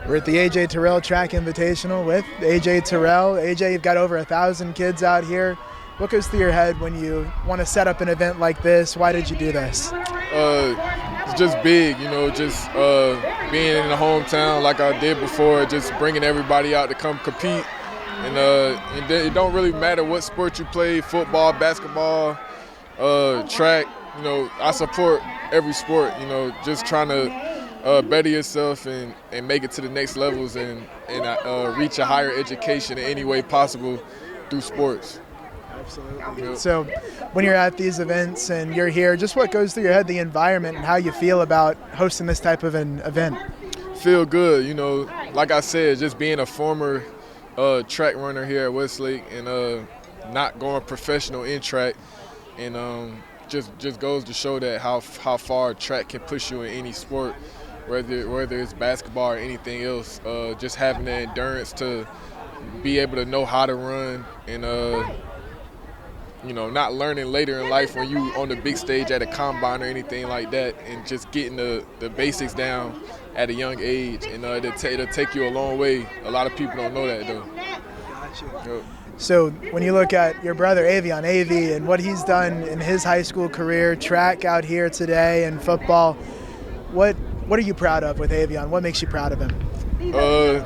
We're at the AJ Terrell Track Invitational with AJ Terrell. AJ, you've got over 1,000 kids out here. What goes through your head when you want to set up an event like this? Why did you do this? It's just big, just being in the hometown like I did before, just bringing everybody out to come compete. And it don't really matter what sport you play, football, basketball, track. I support every sport, just trying to better yourself and make it to the next levels and reach a higher education in any way possible through sports. Absolutely. Yep. So when you're at these events and you're here, just what goes through your head, the environment and how you feel about hosting this type of an event? Feel good, like I said, just being a former track runner here at Westlake and not going professional in track, and just goes to show that how far track can push you in any sport, whether it's basketball or anything else. Just having the endurance to be able to know how to run and not learning later in life when you on the big stage at a combine or anything like that, and just getting the basics down at a young age, and it'll take you a long way. A lot of people don't know that though. Gotcha. Yep. So when you look at your brother Avion, AV, and what he's done in his high school career, track out here today and football, what are you proud of with Avion? What makes you proud of him? I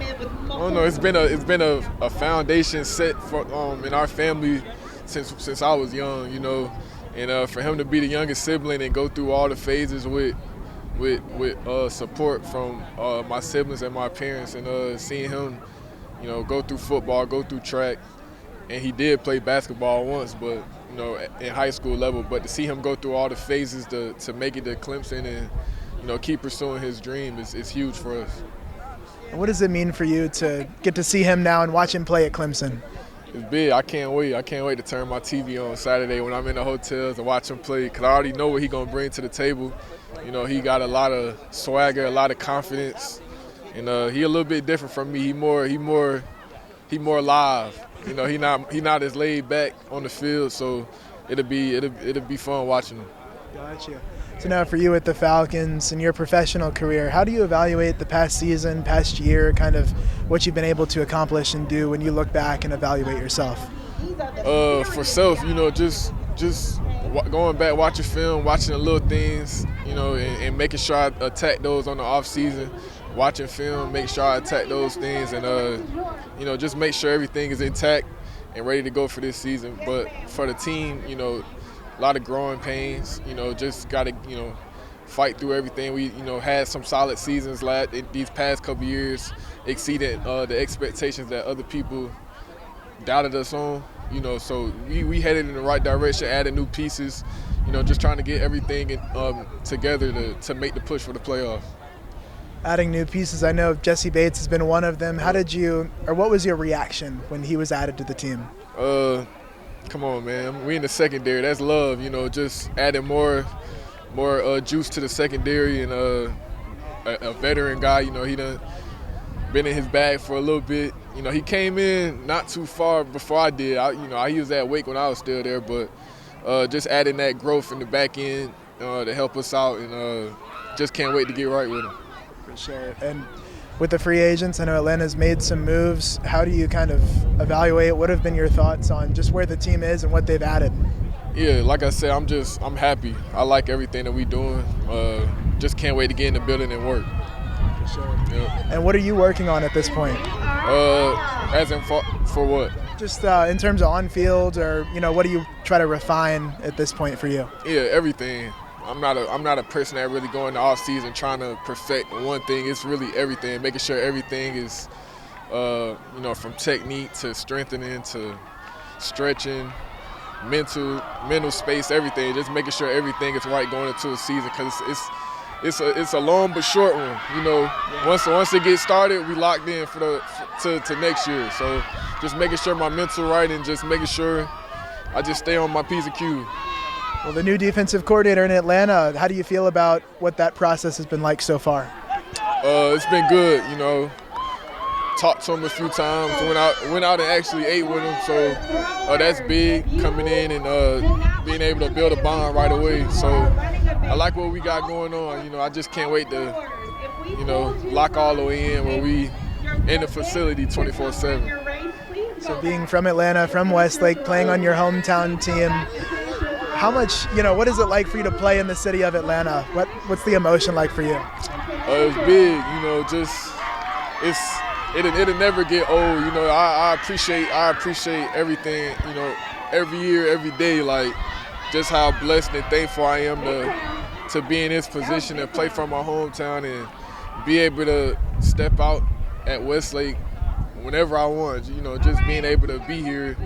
don't know. It's been a foundation set for in our family since I was young, and for him to be the youngest sibling and go through all the phases with support from my siblings and my parents, and seeing him, go through football, go through track, and he did play basketball once, but in high school level. But to see him go through all the phases to make it to Clemson and keep pursuing his dream is huge for us. What does it mean for you to get to see him now and watch him play at Clemson? It's big. I can't wait. I can't wait to turn my TV on Saturday when I'm in the hotels and watch him play, because I already know what he's going to bring to the table. He got a lot of swagger, a lot of confidence, and he a little bit different from me. He more live. He not as laid back on the field, so it'll be fun watching him. Gotcha. So now for you at the Falcons and your professional career, how do you evaluate the past season, past year, kind of what you've been able to accomplish and do when you look back and evaluate yourself? For self, just going back, watching film, watching the little things, and making sure I attack those on the off season. Watching film, make sure I attack those things, and just make sure everything is intact and ready to go for this season. But for the team, a lot of growing pains. Just got to fight through everything. We had some solid seasons these past couple years, exceeded the expectations that other people doubted us on. So we headed in the right direction, added new pieces. Just trying to get everything together to make the push for the playoffs. Adding new pieces, I know Jesse Bates has been one of them. What was your reaction when he was added to the team? Come on, man. We in the secondary. That's love, just adding more juice to the secondary, and a veteran guy, he done been in his bag for a little bit. He came in not too far before I did. He was at Wake when I was still there, but just adding that growth in the back end to help us out, and just can't wait to get right with him. For sure. And with the free agents, I know Atlanta's made some moves. How do you kind of evaluate? What have been your thoughts on just where the team is and what they've added? Yeah, like I said, I'm happy. I like everything that we're doing. Just can't wait to get in the building and work. For sure. Yep. And what are you working on at this point? As in for what? Just in terms of on-field, or what do you try to refine at this point for you? Yeah, everything. I'm not a person that really go in the off season trying to perfect one thing. It's really everything, making sure everything is, from technique to strengthening to stretching, mental space, everything. Just making sure everything is right going into a season, because it's a long but short one. Once it gets started, we locked in to next year. So just making sure my mental right, and just making sure I just stay on my P's and Q's. Well, the new defensive coordinator in Atlanta, how do you feel about what that process has been like so far? It's been good, Talked to him a few times, went out and actually ate with him, so that's big, coming in and being able to build a bond right away. So I like what we got going on. I just can't wait to you know, lock all the way in where we in the facility 24/7. So being from Atlanta, from Westlake, playing on your hometown team, how much, what is it like for you to play in the city of Atlanta? What's the emotion like for you? It's big, just it'll never get old. I appreciate everything, every year, every day, like just how blessed and thankful I am to be in this position and play from my hometown and be able to step out at Westlake whenever I want, just being able to be here.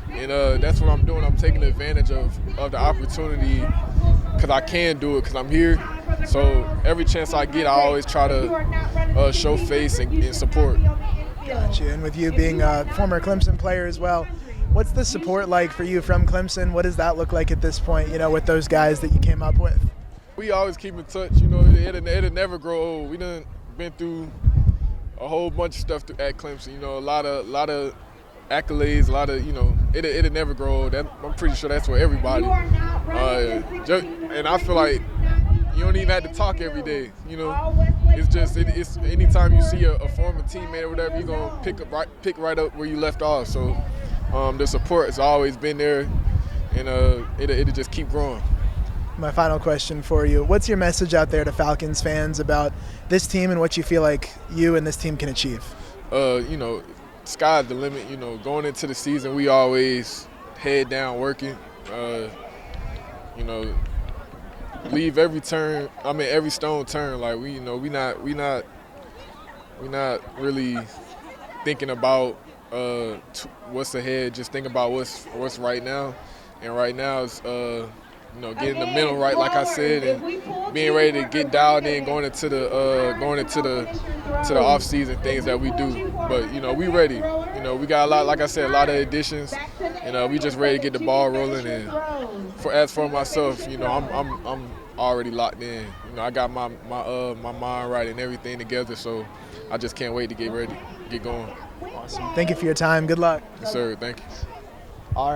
And that's what I'm doing. I'm taking advantage of the opportunity because I can do it because I'm here. So every chance I get, I always try to show face and support. Gotcha. And with you being a former Clemson player as well, what's the support like for you from Clemson? What does that look like at this point, with those guys that you came up with? We always keep in touch. It'll never grow old. We done been through a whole bunch of stuff at Clemson. A lot of accolades, a lot of, it'll never grow old. I'm pretty sure that's for everybody. And I feel like you don't even have to talk every day. It's anytime you see a former teammate or whatever, you're gonna pick right up where you left off. So the support has always been there, and it'll just keep growing. My final question for you: what's your message out there to Falcons fans about this team and what you feel like you and this team can achieve? Sky's the limit. Going into the season, we always head down working. Leave every stone turned. Like we not really thinking about what's ahead. Just think about what's right now, and right now is getting the mental right, like I said, and being ready to get dialed in going into the off season things that we do. But we ready. We got a lot, like I said, a lot of additions, and we just ready to get the ball rolling. And as for myself, I'm already locked in. I got my mind right and everything together, so I just can't wait to get ready, get going. Awesome. Thank you for your time. Good luck. Yes, sir. Thank you. All right.